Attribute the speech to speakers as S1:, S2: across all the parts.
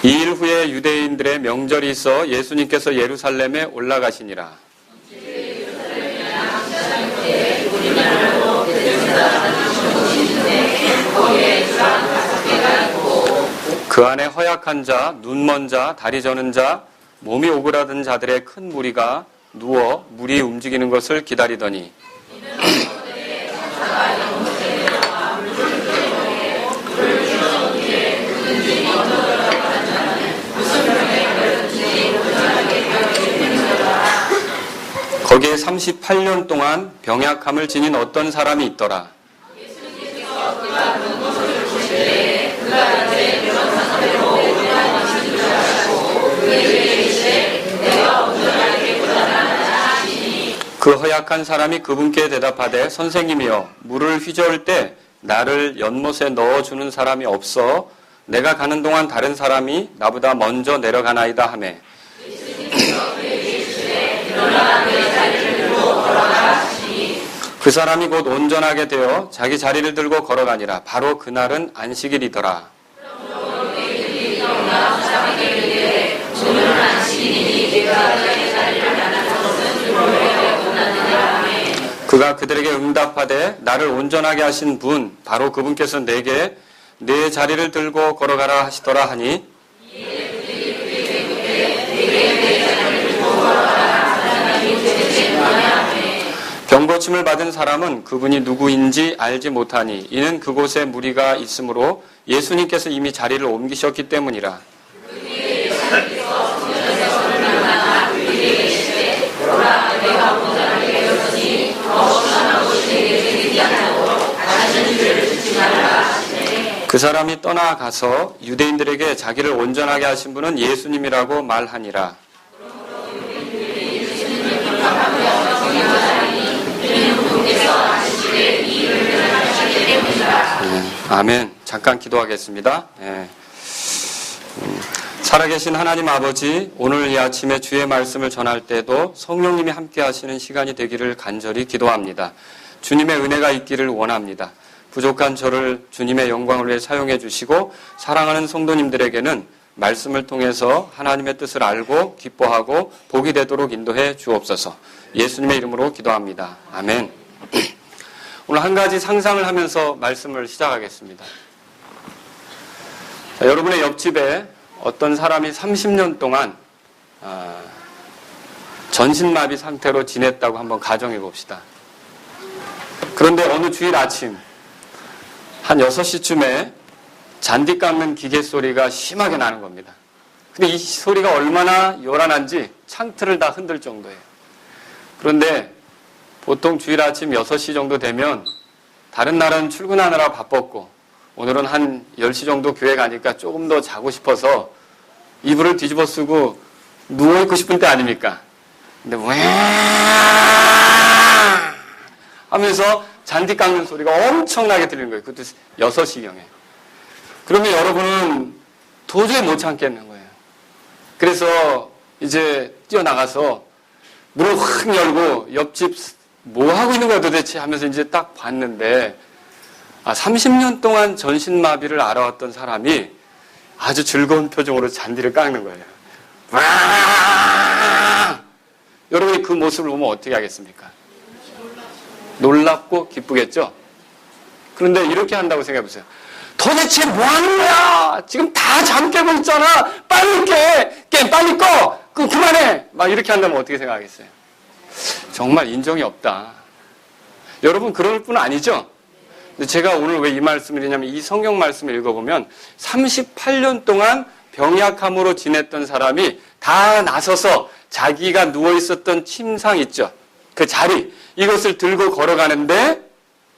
S1: 2일 후에 유대인들의 명절이 있어 예수님께서 예루살렘에 올라가시니라. 그 안에 허약한 자, 눈먼 자, 다리 저는 자, 몸이 오그라든 자들의 큰 무리가 누워 물이 움직이는 것을 기다리더니 거기에 38년 동안 병약함을 지닌 어떤 사람이 있더라. 그 허약한 사람이 그분께 대답하되 선생님이여 물을 휘저을 때 나를 연못에 넣어주는 사람이 없어 내가 가는 동안 다른 사람이 나보다 먼저 내려가나이다 하며 그 사람이 곧 온전하게 되어 자기 자리를 들고 걸어가니라. 바로 그날은 안식일이더라. 그가 그들에게 응답하되 나를 온전하게 하신 분 바로 그분께서 내게 내 자리를 들고 걸어가라 하시더라 하니 병고침을 받은 사람은 그분이 누구인지 알지 못하니 이는 그곳에 무리가 있으므로 예수님께서 이미 자리를 옮기셨기 때문이라. 그 사람이 떠나가서 유대인들에게 자기를 온전하게 하신 분은 예수님이라고 말하니라. 아멘. 잠깐 기도하겠습니다. 살아계신 하나님 아버지, 오늘 이 아침에 주의 말씀을 전할 때도 성령님이 함께 하시는 시간이 되기를 간절히 기도합니다. 주님의 은혜가 있기를 원합니다. 부족한 저를 주님의 영광을 위해 사용해 주시고 사랑하는 성도님들에게는 말씀을 통해서 하나님의 뜻을 알고 기뻐하고 복이 되도록 인도해 주옵소서. 예수님의 이름으로 기도합니다. 아멘. 오늘 한 가지 상상을 하면서 말씀을 시작하겠습니다. 자, 여러분의 옆집에 어떤 사람이 30년 동안 전신마비 상태로 지냈다고 한번 가정해 봅시다. 그런데 어느 주일 아침 한 6시쯤에 잔디 깎는 기계 소리가 심하게 나는 겁니다. 근데 이 소리가 얼마나 요란한지 창틀을 다 흔들 정도예요. 그런데 보통 주일 아침 6시 정도 되면 다른 날은 출근하느라 바빴고 오늘은 한 10시 정도 교회 가니까 조금 더 자고 싶어서 이불을 뒤집어 쓰고 누워있고 싶은 때 아닙니까? 근데 왜 하면서 잔디 깎는 소리가 엄청나게 들리는 거예요. 그것도 6시경에. 그러면 여러분은 도저히 못 참겠는 거예요. 그래서 이제 뛰어나가서 문을 확 열고 옆집 뭐 하고 있는 거야 도대체 하면서 이제 딱 봤는데 30년 동안 전신마비를 알아왔던 사람이 아주 즐거운 표정으로 잔디를 깎는 거예요. 와! 여러분이 그 모습을 보면 어떻게 하겠습니까? 놀랍고 기쁘겠죠? 그런데 이렇게 한다고 생각해보세요. 도대체 뭐 하는 거야? 지금 다 잠 깨고 있잖아. 빨리 깨! 빨리 꺼! 그만해! 막 이렇게 한다면 어떻게 생각하겠어요? 정말 인정이 없다. 여러분 그럴 뿐 아니죠? 근데 제가 오늘 왜 이 말씀을 했냐면 이 성경 말씀을 읽어보면 38년 동안 병약함으로 지냈던 사람이 다 나서서 자기가 누워있었던 침상 있죠? 그 자리, 이것을 들고 걸어가는데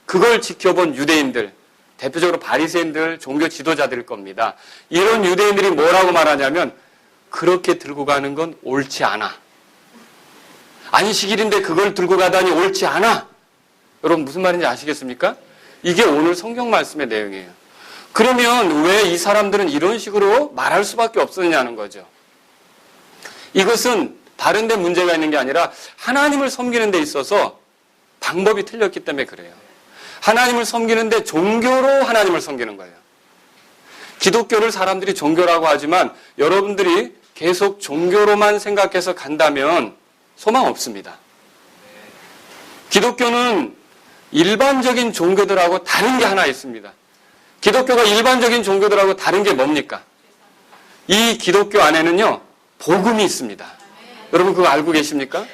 S1: 그걸 지켜본 유대인들, 대표적으로 바리새인들, 종교 지도자들일 겁니다. 이런 유대인들이 뭐라고 말하냐면 그렇게 들고 가는 건 옳지 않아. 안식일인데 그걸 들고 가다니 옳지 않아. 여러분 무슨 말인지 아시겠습니까? 이게 오늘 성경 말씀의 내용이에요. 그러면 왜 이 사람들은 이런 식으로 말할 수밖에 없었냐는 거죠. 이것은 다른 데 문제가 있는 게 아니라 하나님을 섬기는 데 있어서 방법이 틀렸기 때문에 그래요. 하나님을 섬기는데 종교로 하나님을 섬기는 거예요. 기독교를 사람들이 종교라고 하지만 여러분들이 계속 종교로만 생각해서 간다면 소망 없습니다. 기독교는 일반적인 종교들하고 다른 게 하나 있습니다. 기독교가 일반적인 종교들하고 다른 게 뭡니까? 이 기독교 안에는요, 복음이 있습니다. 여러분 그거 알고 계십니까?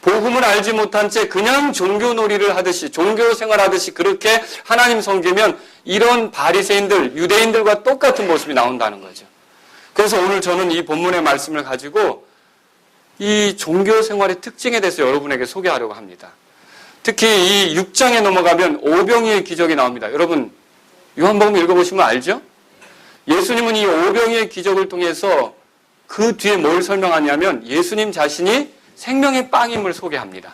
S1: 복음을 알지 못한 채 그냥 종교놀이를 하듯이, 종교 생활하듯이 그렇게 하나님 섬기면 이런 바리새인들, 유대인들과 똑같은 모습이 나온다는 거죠. 그래서 오늘 저는 이 본문의 말씀을 가지고 이 종교 생활의 특징에 대해서 여러분에게 소개하려고 합니다. 특히 이 6장에 넘어가면 오병이의 기적이 나옵니다. 여러분 요한복음 읽어보시면 알죠? 예수님은 이 오병이의 기적을 통해서 그 뒤에 뭘 설명하냐면 예수님 자신이 생명의 빵임을 소개합니다.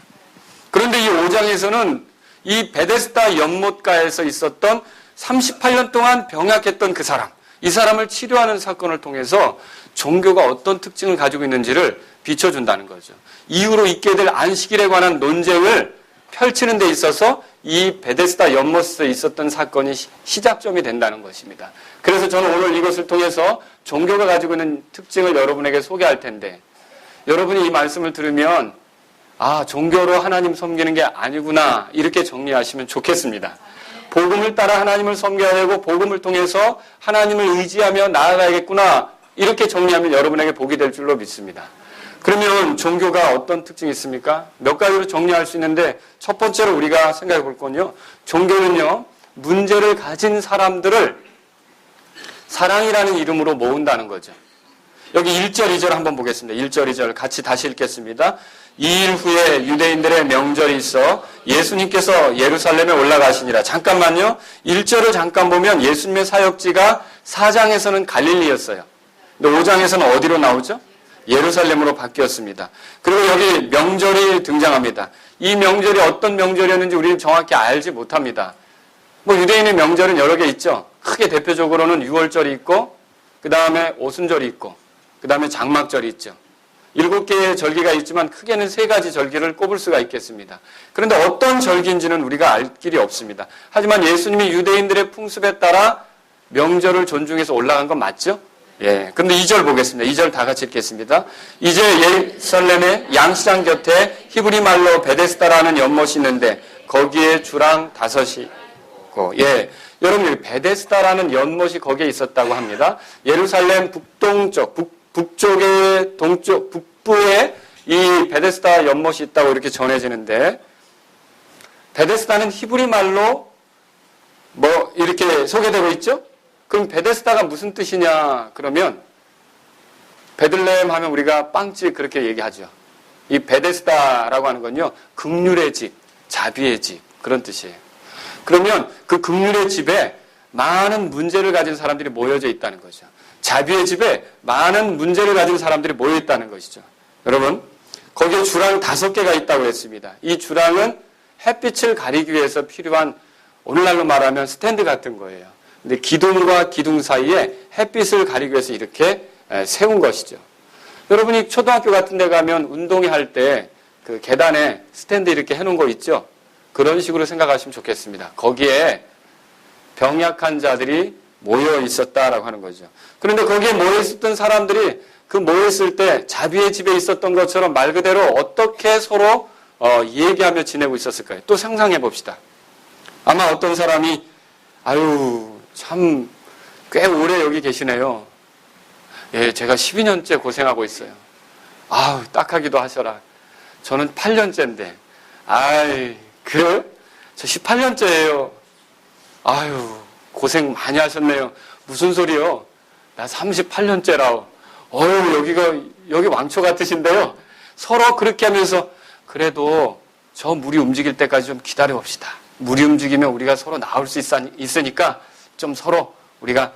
S1: 그런데 이 5장에서는 이 베데스다 연못가에서 있었던 38년 동안 병약했던 그 사람, 이 사람을 치료하는 사건을 통해서 종교가 어떤 특징을 가지고 있는지를 비춰준다는 거죠. 이후로 있게 될 안식일에 관한 논쟁을 펼치는 데 있어서 이 베데스다 연못에 있었던 사건이 시작점이 된다는 것입니다. 그래서 저는 오늘 이것을 통해서 종교가 가지고 있는 특징을 여러분에게 소개할 텐데, 여러분이 이 말씀을 들으면 아, 종교로 하나님 섬기는 게 아니구나 이렇게 정리하시면 좋겠습니다. 복음을 따라 하나님을 섬겨야 되고 복음을 통해서 하나님을 의지하며 나아가야겠구나 이렇게 정리하면 여러분에게 복이 될 줄로 믿습니다. 그러면 종교가 어떤 특징이 있습니까? 몇 가지로 정리할 수 있는데 첫 번째로 우리가 생각해 볼 건요. 종교는요. 문제를 가진 사람들을 사랑이라는 이름으로 모은다는 거죠. 여기 1절, 2절 한번 보겠습니다. 1절, 2절 같이 다시 읽겠습니다. 2일 후에 유대인들의 명절이 있어 예수님께서 예루살렘에 올라가시니라. 잠깐만요. 1절을 잠깐 보면 예수님의 사역지가 4장에서는 갈릴리였어요. 근데 5장에서는 어디로 나오죠? 예루살렘으로 바뀌었습니다. 그리고 여기 명절이 등장합니다. 이 명절이 어떤 명절이었는지 우리는 정확히 알지 못합니다. 유대인의 명절은 여러 개 있죠. 크게 대표적으로는 6월절이 있고 그 다음에 오순절이 있고 그 다음에 장막절이 있죠. 7개의 절기가 있지만 크게는 3가지 절기를 꼽을 수가 있겠습니다. 그런데 어떤 절기인지는 우리가 알 길이 없습니다. 하지만 예수님이 유대인들의 풍습에 따라 명절을 존중해서 올라간 건 맞죠? 예. 그런데 2절 보겠습니다. 2절 다 같이 읽겠습니다. 이제 예루살렘의 양시장 곁에 히브리 말로 베데스다라는 연못이 있는데 거기에 주랑 5이 있고, 예. 여러분, 베데스다라는 연못이 거기에 있었다고 합니다. 예루살렘 북동쪽, 북쪽의 동쪽, 북부에 이 베데스다 연못이 있다고 이렇게 전해지는데, 베데스다는 히브리 말로 이렇게 소개되고 있죠? 그럼 베데스다가 무슨 뜻이냐? 그러면 베들레헴 하면 우리가 빵집 그렇게 얘기하죠. 이 베데스다라고 하는 건요, 긍휼의 집, 자비의 집 그런 뜻이에요. 그러면 그 긍휼의 집에 많은 문제를 가진 사람들이 모여져 있다는 거죠. 자비의 집에 많은 문제를 가진 사람들이 모여 있다는 것이죠. 여러분, 거기에 주랑 5개가 있다고 했습니다. 이 주랑은 햇빛을 가리기 위해서 필요한 오늘날로 말하면 스탠드 같은 거예요. 근데 기둥과 기둥 사이에 햇빛을 가리기 위해서 이렇게 세운 것이죠. 여러분이 초등학교 같은 데 가면 운동회 할 때 그 계단에 스탠드 이렇게 해놓은 거 있죠? 그런 식으로 생각하시면 좋겠습니다. 거기에 병약한 자들이 모여 있었다라고 하는 거죠. 그런데 거기에 모여 있었던 사람들이 그 모여 있을 때 자비의 집에 있었던 것처럼 말 그대로 어떻게 서로 얘기하며 지내고 있었을까요? 또 상상해 봅시다. 아마 어떤 사람이 아유 참 꽤 오래 여기 계시네요. 예, 제가 12년째 고생하고 있어요. 아우 딱하기도 하셔라. 저는 8년째인데 아이 그래요? 저 18년째예요. 아유 고생 많이 하셨네요. 무슨 소리요? 나 38년째라오. 여기 왕초 같으신데요. 서로 그렇게 하면서 그래도 저 물이 움직일 때까지 좀 기다려 봅시다. 물이 움직이면 우리가 서로 나올 수 있으니까 좀 서로 우리가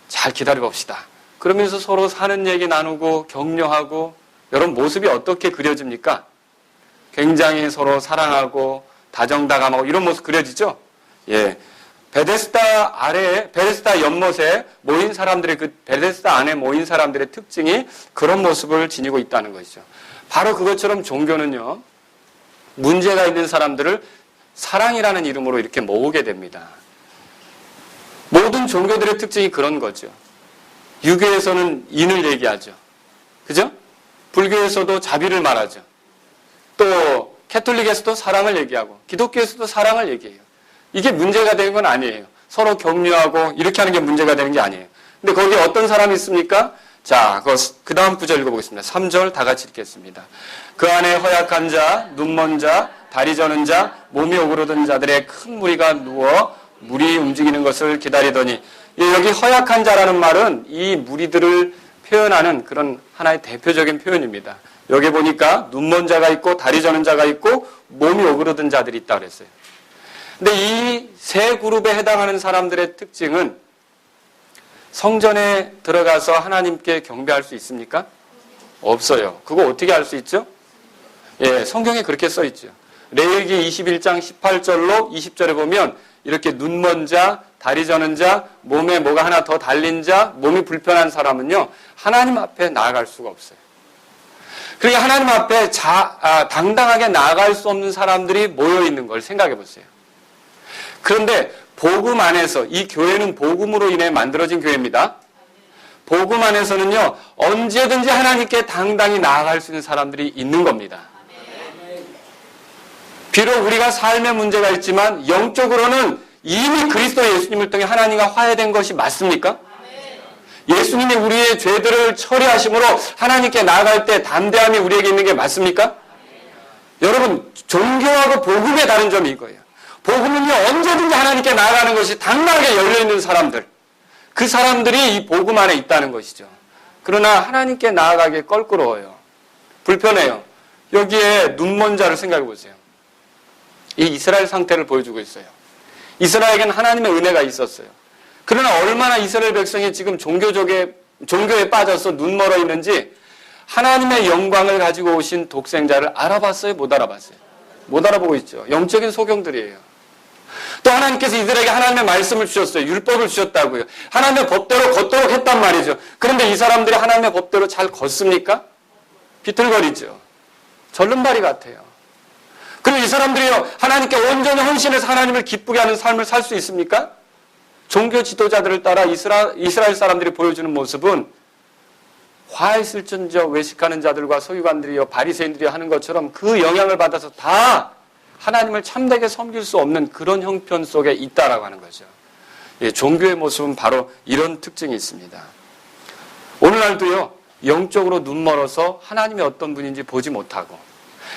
S1: 잘 기다려 봅시다. 그러면서 서로 사는 얘기 나누고 격려하고 이런 모습이 어떻게 그려집니까? 굉장히 서로 사랑하고 다정다감하고 이런 모습 그려지죠? 예. 베데스다 연못에 모인 사람들의 베데스다 안에 모인 사람들의 특징이 그런 모습을 지니고 있다는 것이죠. 바로 그것처럼 종교는요, 문제가 있는 사람들을 사랑이라는 이름으로 이렇게 모으게 됩니다. 모든 종교들의 특징이 그런 거죠. 유교에서는 인을 얘기하죠. 그죠? 불교에서도 자비를 말하죠. 또 캐톨릭에서도 사랑을 얘기하고 기독교에서도 사랑을 얘기해요. 이게 문제가 되는 건 아니에요. 서로 격려하고 이렇게 하는 게 문제가 되는 게 아니에요. 근데 거기에 어떤 사람이 있습니까? 자, 그 다음 구절 읽어보겠습니다. 3절 다 같이 읽겠습니다. 그 안에 허약한 자, 눈먼 자, 다리 저는 자, 몸이 오그러든 자들의 큰 무리가 누워 물이 움직이는 것을 기다리더니, 여기 허약한 자라는 말은 이 무리들을 표현하는 그런 하나의 대표적인 표현입니다. 여기 보니까 눈먼 자가 있고 다리 저는 자가 있고 몸이 오그러든 자들이 있다고 그랬어요. 근데 이 세 그룹에 해당하는 사람들의 특징은 성전에 들어가서 하나님께 경배할 수 있습니까? 없어요. 그거 어떻게 알 수 있죠? 예, 성경에 그렇게 써 있죠. 레위기 21장 18절로 20절에 보면 이렇게 눈먼 자, 다리 저는 자, 몸에 뭐가 하나 더 달린 자, 몸이 불편한 사람은요, 하나님 앞에 나아갈 수가 없어요. 그러니까 하나님 앞에 당당하게 나아갈 수 없는 사람들이 모여 있는 걸 생각해 보세요. 그런데 복음 안에서, 이 교회는 복음으로 인해 만들어진 교회입니다. 복음 안에서는요, 언제든지 하나님께 당당히 나아갈 수 있는 사람들이 있는 겁니다. 비록 우리가 삶에 문제가 있지만 영적으로는 이미 그리스도 예수님을 통해 하나님과 화해된 것이 맞습니까? 예수님이 우리의 죄들을 처리하심으로 하나님께 나아갈 때 담대함이 우리에게 있는 게 맞습니까? 여러분, 종교하고 복음의 다른 점이 이거예요. 복음은요, 언제든지 하나님께 나아가는 것이 당당하게 열려있는 사람들, 그 사람들이 이 복음 안에 있다는 것이죠. 그러나 하나님께 나아가기 껄끄러워요. 불편해요. 여기에 눈먼 자를 생각해 보세요. 이 이스라엘 상태를 보여주고 있어요. 이스라엘에게는 하나님의 은혜가 있었어요. 그러나 얼마나 이스라엘 백성이 지금 종교에 빠져서 눈멀어 있는지 하나님의 영광을 가지고 오신 독생자를 알아봤어요? 못 알아봤어요? 못 알아보고 있죠. 영적인 소경들이에요. 또 하나님께서 이들에게 하나님의 말씀을 주셨어요. 율법을 주셨다고요. 하나님의 법대로 걷도록 했단 말이죠. 그런데 이 사람들이 하나님의 법대로 잘 걷습니까? 비틀거리죠. 절름발이 같아요. 그리고 이 사람들이요, 하나님께 온전히 헌신해서 하나님을 기쁘게 하는 삶을 살 수 있습니까? 종교 지도자들을 따라 이스라엘 사람들이 보여주는 모습은 화 있을진저 외식하는 자들과 서기관들이요, 바리새인들이 하는 것처럼 그 영향을 받아서 다 하나님을 참되게 섬길 수 없는 그런 형편 속에 있다라고 하는 거죠. 예, 종교의 모습은 바로 이런 특징이 있습니다. 오늘날도요, 영적으로 눈멀어서 하나님이 어떤 분인지 보지 못하고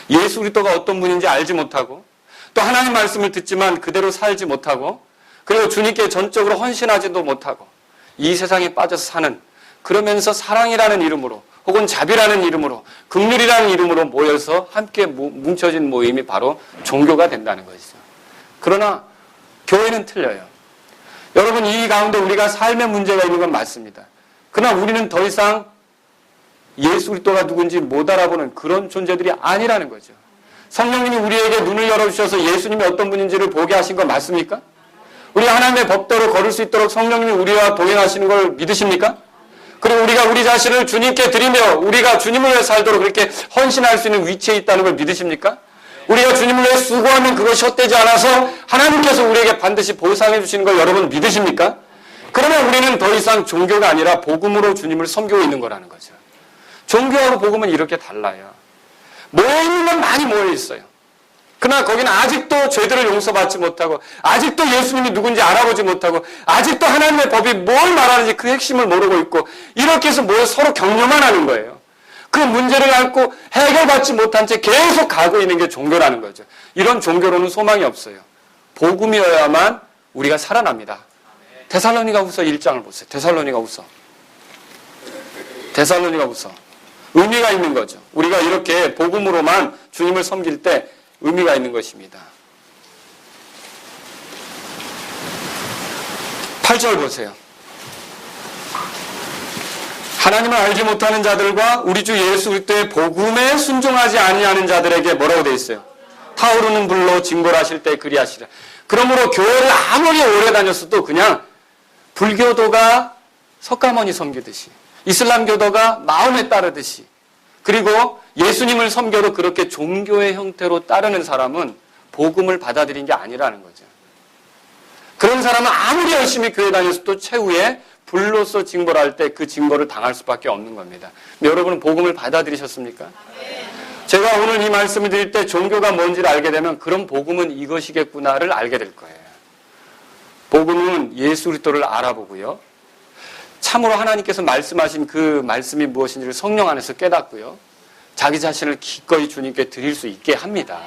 S1: 예수 그리스도가 어떤 분인지 알지 못하고 또 하나님 말씀을 듣지만 그대로 살지 못하고 그리고 주님께 전적으로 헌신하지도 못하고 이 세상에 빠져서 사는, 그러면서 사랑이라는 이름으로 혹은 자비라는 이름으로 긍휼이라는 이름으로 모여서 함께 뭉쳐진 모임이 바로 종교가 된다는 것이죠. 그러나 교회는 틀려요. 여러분, 이 가운데 우리가 삶의 문제가 있는 건 맞습니다. 그러나 우리는 더 이상 예수 그리스도가 누군지 못 알아보는 그런 존재들이 아니라는 거죠. 성령님이 우리에게 눈을 열어주셔서 예수님이 어떤 분인지를 보게 하신 건 맞습니까? 우리가 하나님의 법대로 걸을 수 있도록 성령님이 우리와 동행하시는 걸 믿으십니까? 그리고 우리가 우리 자신을 주님께 드리며 우리가 주님을 위해 살도록 그렇게 헌신할 수 있는 위치에 있다는 걸 믿으십니까? 우리가 주님을 위해 수고하면 그것이 헛되지 않아서 하나님께서 우리에게 반드시 보상해 주시는 걸 여러분 믿으십니까? 그러면 우리는 더 이상 종교가 아니라 복음으로 주님을 섬기고 있는 거라는 거죠. 종교하고 복음은 이렇게 달라요. 모여있는 건 많이 모여있어요. 그러나 거기는 아직도 죄들을 용서받지 못하고 아직도 예수님이 누군지 알아보지 못하고 아직도 하나님의 법이 뭘 말하는지 그 핵심을 모르고 있고 이렇게 해서 모여 서로 격려만 하는 거예요. 그 문제를 앓고 해결받지 못한 채 계속 가고 있는 게 종교라는 거죠. 이런 종교로는 소망이 없어요. 복음이어야만 우리가 살아납니다. 데살로니가후서 1장을 보세요. 데살로니가후서. 의미가 있는 거죠. 우리가 이렇게 복음으로만 주님을 섬길 때 의미가 있는 것입니다. 8절 보세요. 하나님을 알지 못하는 자들과 우리 주 예수 그리스도의 복음에 순종하지 아니하는 자들에게 뭐라고 되어 있어요? 타오르는 불로 징벌하실 때 그리하시라. 그러므로 교회를 아무리 오래 다녔어도 그냥 불교도가 석가모니 섬기듯이 이슬람교도가 마음에 따르듯이 그리고 예수님을 섬겨도 그렇게 종교의 형태로 따르는 사람은 복음을 받아들인 게 아니라는 거죠. 그런 사람은 아무리 열심히 교회 다녔어도 최후에 불로서 징벌 할 때 그 징벌을 당할 수밖에 없는 겁니다. 여러분은 복음을 받아들이셨습니까? 제가 오늘 이 말씀을 드릴 때 종교가 뭔지를 알게 되면 그럼 복음은 이것이겠구나를 알게 될 거예요. 복음은 예수 그리스도를 알아보고요. 참으로 하나님께서 말씀하신 그 말씀이 무엇인지를 성령 안에서 깨닫고요. 자기 자신을 기꺼이 주님께 드릴 수 있게 합니다.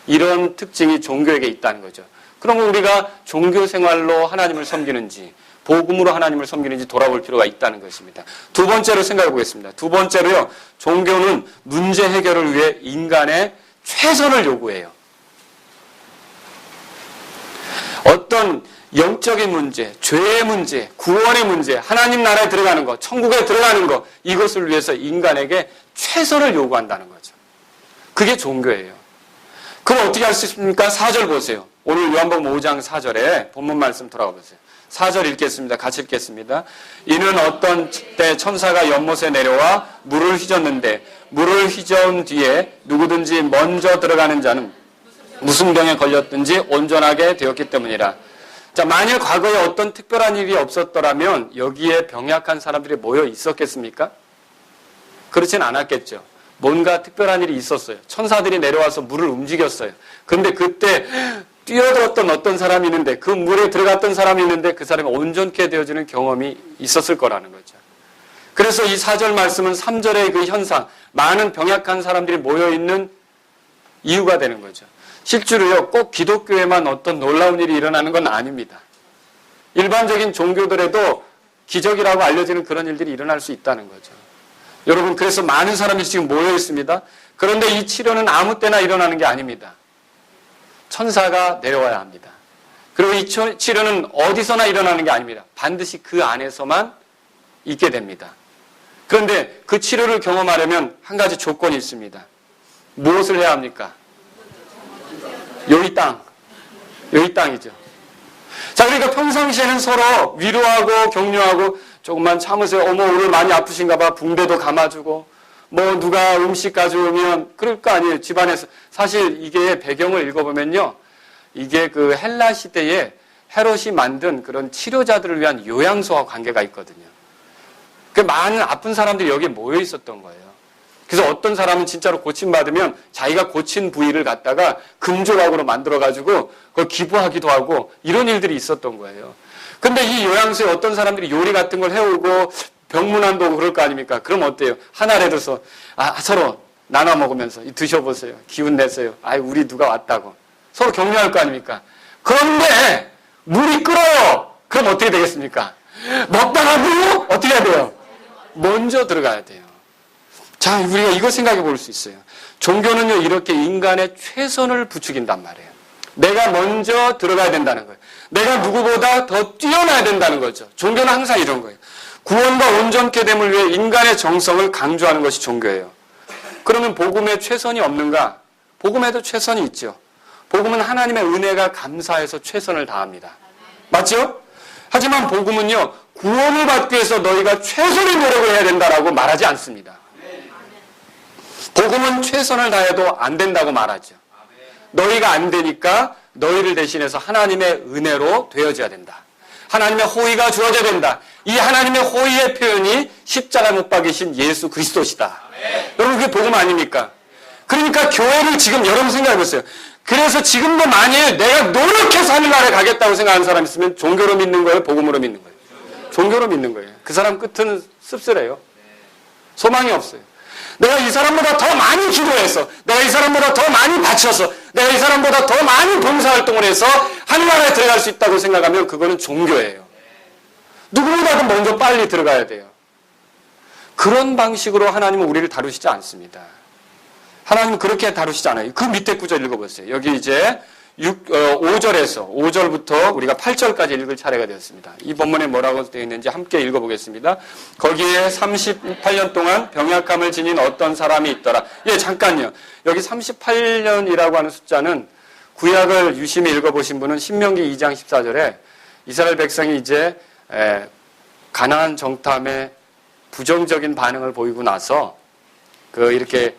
S1: 이런 특징이 종교에게 있다는 거죠. 그러면 우리가 종교 생활로 하나님을 섬기는지 복음으로 하나님을 섬기는지 돌아볼 필요가 있다는 것입니다. 두 번째로 생각해 보겠습니다. 두 번째로요. 종교는 문제 해결을 위해 인간의 최선을 요구해요. 어떤 영적인 문제, 죄의 문제, 구원의 문제, 하나님 나라에 들어가는 것, 천국에 들어가는 것, 이것을 위해서 인간에게 최선을 요구한다는 거죠. 그게 종교예요. 그럼 어떻게 할 수 있습니까? 4절 보세요. 오늘 요한복음 5장 4절에 본문 말씀 돌아가 보세요. 4절 읽겠습니다. 같이 읽겠습니다. 이는 어떤 때 천사가 연못에 내려와 물을 휘젓는데 물을 휘저은 뒤에 누구든지 먼저 들어가는 자는 무슨 병에 걸렸든지 온전하게 되었기 때문이라. 자, 만일 과거에 어떤 특별한 일이 없었더라면 여기에 병약한 사람들이 모여 있었겠습니까? 그렇진 않았겠죠. 뭔가 특별한 일이 있었어요. 천사들이 내려와서 물을 움직였어요. 그런데 그때 뛰어들었던 어떤 사람이 있는데 그 물에 들어갔던 사람이 있는데 그 사람이 온전케 되어지는 경험이 있었을 거라는 거죠. 그래서 이 4절 말씀은 3절의 그 현상, 많은 병약한 사람들이 모여있는 이유가 되는 거죠. 실제로요, 꼭 기독교에만 어떤 놀라운 일이 일어나는 건 아닙니다. 일반적인 종교들에도 기적이라고 알려지는 그런 일들이 일어날 수 있다는 거죠. 여러분, 그래서 많은 사람이 지금 모여 있습니다. 그런데 이 치료는 아무 때나 일어나는 게 아닙니다. 천사가 내려와야 합니다. 그리고 이 치료는 어디서나 일어나는 게 아닙니다. 반드시 그 안에서만 있게 됩니다. 그런데 그 치료를 경험하려면 한 가지 조건이 있습니다. 무엇을 해야 합니까? 여기 땅이죠. 자, 그러니까 평상시에는 서로 위로하고 격려하고 조금만 참으세요. 어머, 오늘 많이 아프신가 봐. 붕대도 감아주고 뭐 누가 음식 가져오면 그럴 거 아니에요. 집안에서. 사실 이게 배경을 읽어보면요. 이게 그 헬라 시대에 헤롯이 만든 그런 치료자들을 위한 요양소와 관계가 있거든요. 그 많은 아픈 사람들이 여기에 모여 있었던 거예요. 그래서 어떤 사람은 진짜로 고침받으면 자기가 고친 부위를 갖다가 금조각으로 만들어가지고 그걸 기부하기도 하고 이런 일들이 있었던 거예요. 근데 이 요양소에 어떤 사람들이 요리 같은 걸 해오고 병문안도 오고 그럴 거 아닙니까? 그럼 어때요? 하나를 들어서 서로 나눠 먹으면서 드셔보세요. 기운 내세요. 우리 누가 왔다고. 서로 격려할 거 아닙니까? 그런데 물이 끓어요. 그럼 어떻게 되겠습니까? 먹다가도 어떻게 해야 돼요? 먼저 들어가야 돼요. 자, 우리가 이거 생각해 볼 수 있어요. 종교는요, 이렇게 인간의 최선을 부추긴단 말이에요. 내가 먼저 들어가야 된다는 거예요. 내가 누구보다 더 뛰어나야 된다는 거죠. 종교는 항상 이런 거예요. 구원과 온전케 됨을 위해 인간의 정성을 강조하는 것이 종교예요. 그러면 복음에 최선이 없는가? 복음에도 최선이 있죠. 복음은 하나님의 은혜가 감사해서 최선을 다합니다. 맞죠? 하지만 복음은요, 구원을 받기 위해서 너희가 최선의 노력을 해야 된다라고 말하지 않습니다. 복음은 최선을 다해도 안 된다고 말하죠. 너희가 안 되니까 너희를 대신해서 하나님의 은혜로 되어져야 된다. 하나님의 호의가 주어져야 된다. 이 하나님의 호의의 표현이 십자가 못 박이신 예수 그리스도시다. 여러분, 그게 복음 아닙니까? 그러니까 교회를 지금 여러분 생각해보세요. 그래서 지금도 만일 내가 노력해서 하늘나라에 가겠다고 생각하는 사람이 있으면 종교로 믿는 거예요? 복음으로 믿는 거예요? 종교로 믿는 거예요. 그 사람 끝은 씁쓸해요. 소망이 없어요. 내가 이 사람보다 더 많이 기도해서, 내가 이 사람보다 더 많이 바쳐서, 내가 이 사람보다 더 많은 봉사활동을 해서 하늘나라에 들어갈 수 있다고 생각하면 그거는 종교예요. 누구보다도 먼저 빨리 들어가야 돼요. 그런 방식으로 하나님은 우리를 다루시지 않습니다. 하나님은 그렇게 다루시지 않아요. 그 밑에 구절 읽어보세요. 여기 이제 5절부터 우리가 8절까지 읽을 차례가 되었습니다. 이 본문에 뭐라고 되어 있는지 함께 읽어보겠습니다. 거기에 38년 동안 병약함을 지닌 어떤 사람이 있더라. 잠깐요. 여기 38년이라고 하는 숫자는 구약을 유심히 읽어보신 분은 신명기 2장 14절에 이스라엘 백성이 이제 가나안 정탐에 부정적인 반응을 보이고 나서 이렇게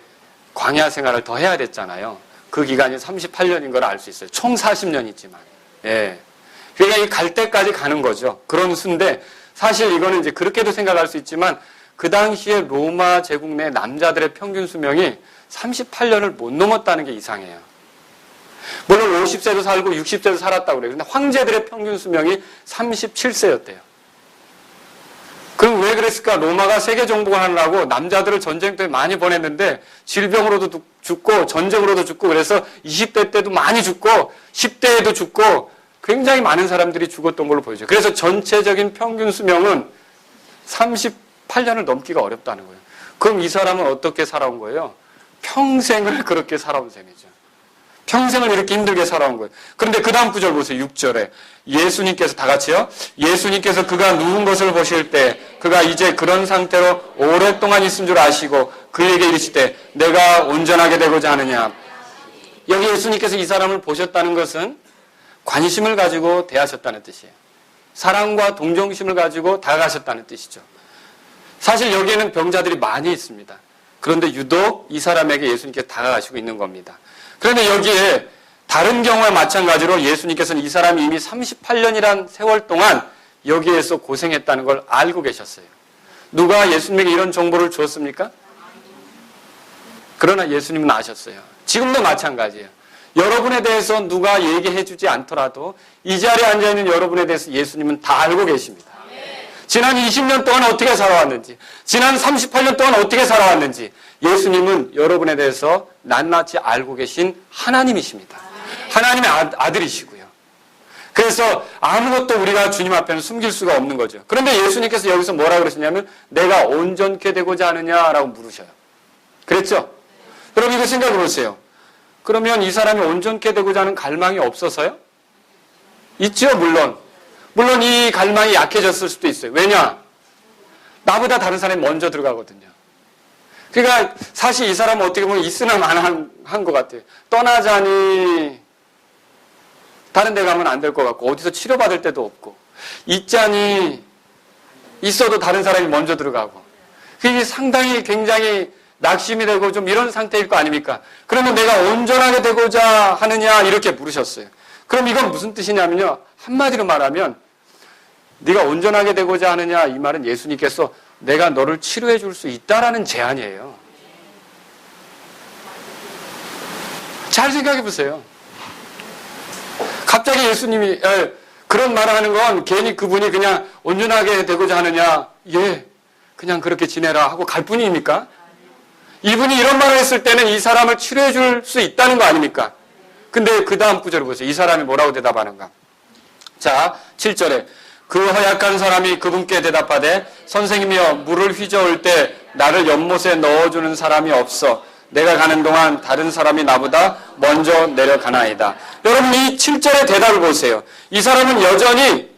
S1: 광야 생활을 더 해야 됐잖아요. 그 기간이 38년인 걸 알 수 있어요. 총 40년이지만. 그러니까 이 갈 때까지 가는 거죠. 그런 수인데 사실 이거는 이제 그렇게도 생각할 수 있지만 그 당시에 로마 제국 내 남자들의 평균 수명이 38년을 못 넘었다는 게 이상해요. 물론 50세도 살고 60세도 살았다고 그래요. 근데 황제들의 평균 수명이 37세였대요. 그럼 왜 그랬을까? 로마가 세계 정복을 하느라고 남자들을 전쟁터에 많이 보냈는데 질병으로도 죽고 전쟁으로도 죽고 그래서 20대 때도 많이 죽고 10대에도 죽고 굉장히 많은 사람들이 죽었던 걸로 보여져요. 그래서 전체적인 평균 수명은 38년을 넘기가 어렵다는 거예요. 그럼 이 사람은 어떻게 살아온 거예요? 평생을 그렇게 살아온 셈이죠. 평생을 이렇게 힘들게 살아온 거예요. 그런데 그 다음 구절 보세요. 6절에 예수님께서 다 같이요. 예수님께서 그가 누운 것을 보실 때 그가 이제 그런 상태로 오랫동안 있은 줄 아시고 그에게 이르시되 내가 온전하게 되고자 하느냐. 여기 예수님께서 이 사람을 보셨다는 것은 관심을 가지고 대하셨다는 뜻이에요. 사랑과 동정심을 가지고 다가가셨다는 뜻이죠. 사실 여기에는 병자들이 많이 있습니다. 그런데 유독 이 사람에게 예수님께서 다가가시고 있는 겁니다. 그런데 여기에 다른 경우와 마찬가지로 예수님께서는 이 사람이 이미 38년이란 세월 동안 여기에서 고생했다는 걸 알고 계셨어요. 누가 예수님에게 이런 정보를 주었습니까? 그러나 예수님은 아셨어요. 지금도 마찬가지예요. 여러분에 대해서 누가 얘기해 주지 않더라도 이 자리에 앉아있는 여러분에 대해서 예수님은 다 알고 계십니다. 지난 20년 동안 어떻게 살아왔는지, 지난 38년 동안 어떻게 살아왔는지 예수님은 여러분에 대해서 낱낱이 알고 계신 하나님이십니다. 하나님의 아들이시고요. 그래서 아무것도 우리가 주님 앞에는 숨길 수가 없는 거죠. 그런데 예수님께서 여기서 뭐라 그러시냐면 내가 온전케 되고자 하느냐라고 물으셔요. 그랬죠? 여러분 이거 생각해 보세요. 그러면 이 사람이 온전케 되고자 하는 갈망이 없어서요? 있죠, 물론. 물론 이 갈망이 약해졌을 수도 있어요. 왜냐? 나보다 다른 사람이 먼저 들어가거든요. 그러니까 사실 이 사람은 어떻게 보면 있으나 마나한 것 같아요. 떠나자니 다른 데 가면 안 될 것 같고 어디서 치료받을 데도 없고 있자니 있어도 다른 사람이 먼저 들어가고 그게 상당히 굉장히 낙심이 되고 좀 이런 상태일 거 아닙니까? 그러면 내가 온전하게 되고자 하느냐 이렇게 물으셨어요. 그럼 이건 무슨 뜻이냐면요. 한마디로 말하면 네가 온전하게 되고자 하느냐 이 말은 예수님께서 내가 너를 치료해 줄 수 있다라는 제안이에요. 잘 생각해 보세요. 갑자기 예수님이 그런 말을 하는 건 괜히 그분이 그냥 온전하게 되고자 하느냐 예 그냥 그렇게 지내라 하고 갈 뿐입니까? 이분이 이런 말을 했을 때는 이 사람을 치료해 줄 수 있다는 거 아닙니까? 근데 그 다음 구절을 보세요. 이 사람이 뭐라고 대답하는가? 자, 7절에 그 허약한 사람이 그분께 대답하되 선생님이여 물을 휘저을 때 나를 연못에 넣어주는 사람이 없어 내가 가는 동안 다른 사람이 나보다 먼저 내려가나이다. 여러분 이 7절의 대답을 보세요. 이 사람은 여전히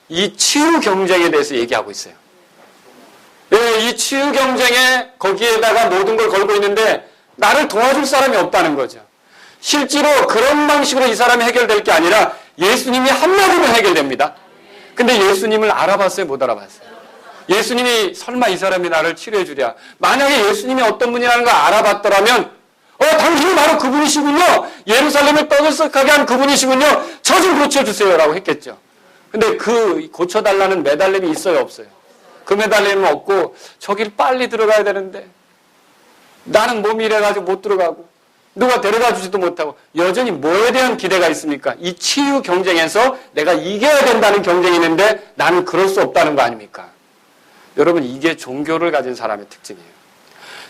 S1: 이 치유 경쟁에 대해서 얘기하고 있어요. 예, 이 치유 경쟁에 거기에다가 모든 걸 걸고 있는데 나를 도와줄 사람이 없다는 거죠. 실제로 그런 방식으로 이 사람이 해결될 게 아니라 예수님이 한마디면 해결됩니다. 근데 예수님을 알아봤어요? 못 알아봤어요? 예수님이 설마 이 사람이 나를 치료해 주랴. 만약에 예수님이 어떤 분이라는 걸 알아봤더라면 당신이 바로 그분이시군요. 예루살렘을 떠들썩하게 한 그분이시군요. 저 좀 고쳐주세요 라고 했겠죠. 근데 그 고쳐달라는 매달림이 있어요? 없어요? 그 매달림은 없고 저길 빨리 들어가야 되는데 나는 몸이 이래가지고 못 들어가고 누가 데려다 주지도 못하고 여전히 뭐에 대한 기대가 있습니까? 이 치유 경쟁에서 내가 이겨야 된다는 경쟁이 있는데 나는 그럴 수 없다는 거 아닙니까? 여러분 이게 종교를 가진 사람의 특징이에요.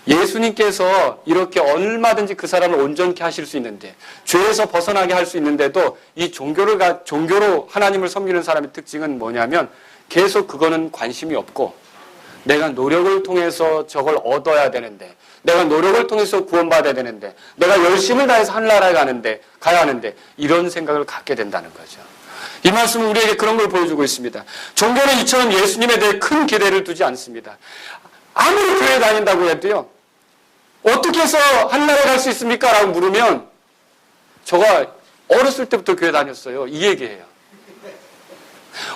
S1: 예수님께서 이렇게 얼마든지 그 사람을 온전케 하실 수 있는데 죄에서 벗어나게 할 수 있는데도 이 종교로 하나님을 섬기는 사람의 특징은 뭐냐면 계속 그거는 관심이 없고 내가 노력을 통해서 저걸 얻어야 되는데 내가 노력을 통해서 구원받아야 되는데 내가 열심을 다해서 하늘나라에 가야 하는데 이런 생각을 갖게 된다는 거죠. 이 말씀은 우리에게 그런 걸 보여주고 있습니다. 종교는 이처럼 예수님에 대해 큰 기대를 두지 않습니다. 아무리 교회 다닌다고 해도요. 어떻게 해서 하늘나라에 갈 수 있습니까? 라고 물으면 저가 어렸을 때부터 교회 다녔어요. 이 얘기예요.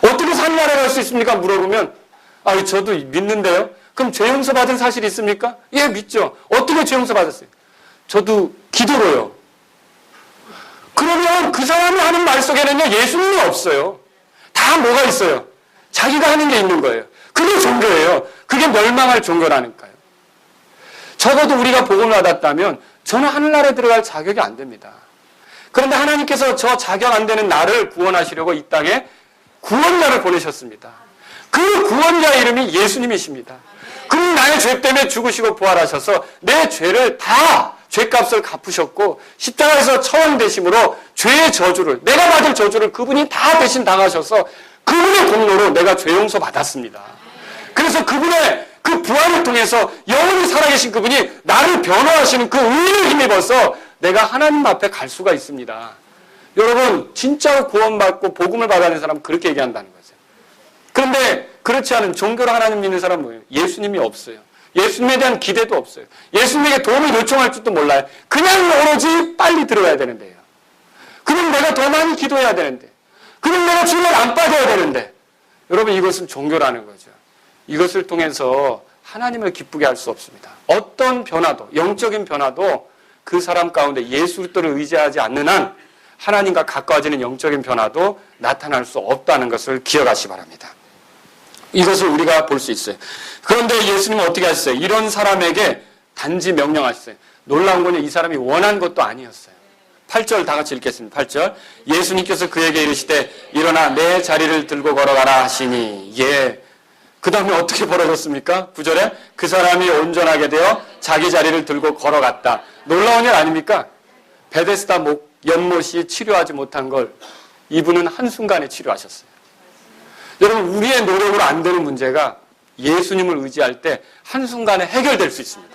S1: 어떻게 해서 하늘나라에 갈 수 있습니까? 물어보면 저도 믿는데요. 그럼 죄 용서 받은 사실이 있습니까? 예, 믿죠. 어떻게 죄 용서 받았어요? 저도 기도로요. 그러면 그 사람이 하는 말 속에는요, 예수님이 없어요. 다 뭐가 있어요? 자기가 하는 게 있는 거예요. 그게 종교예요. 그게 멸망할 종교라니까요. 적어도 우리가 복음을 받았다면 저는 하늘나라에 들어갈 자격이 안 됩니다. 그런데 하나님께서 저 자격 안 되는 나를 구원하시려고 이 땅에 구원자를 보내셨습니다. 그 구원자의 이름이 예수님이십니다. 그분이 나의 죄 때문에 죽으시고 부활하셔서 내 죄를 다 죄값을 갚으셨고 십자가에서 처형되심으로 죄의 저주를, 내가 받을 저주를 그분이 다 대신 당하셔서 그분의 공로로 내가 죄 용서 받았습니다. 그래서 그분의 그 부활을 통해서 영원히 살아계신 그분이 나를 변호하시는 그 의를 힘입어서 내가 하나님 앞에 갈 수가 있습니다. 여러분, 진짜로 구원받고 복음을 받아낸 사람은 그렇게 얘기한다는 거죠. 그런데 그렇지 않은 종교로 하나님 믿는 사람은 뭐예요? 예수님이 없어요. 예수님에 대한 기대도 없어요. 예수님에게 도움을 요청할 줄도 몰라요. 그냥 오로지 빨리 들어가야 되는데요. 그럼 내가 더 많이 기도해야 되는데, 그럼 내가 주님을 안 빠져야 되는데, 여러분, 이것은 종교라는 거죠. 이것을 통해서 하나님을 기쁘게 할 수 없습니다. 어떤 변화도, 영적인 변화도 그 사람 가운데 예수 그리스도를 의지하지 않는 한 하나님과 가까워지는 영적인 변화도 나타날 수 없다는 것을 기억하시기 바랍니다. 이것을 우리가 볼 수 있어요. 그런데 예수님은 어떻게 하셨어요? 이런 사람에게 단지 명령하셨어요. 놀라운 건요, 이 사람이 원한 것도 아니었어요. 8절 다 같이 읽겠습니다. 8절. 예수님께서 그에게 이르시되 일어나 내 자리를 들고 걸어가라 하시니, 예. 그 다음에 어떻게 벌어졌습니까? 9절에 그 사람이 온전하게 되어 자기 자리를 들고 걸어갔다. 놀라운 일 아닙니까? 베데스다 연못이 치료하지 못한 걸 이분은 한순간에 치료하셨어요. 여러분, 우리의 노력으로 안 되는 문제가 예수님을 의지할 때 한순간에 해결될 수 있습니다.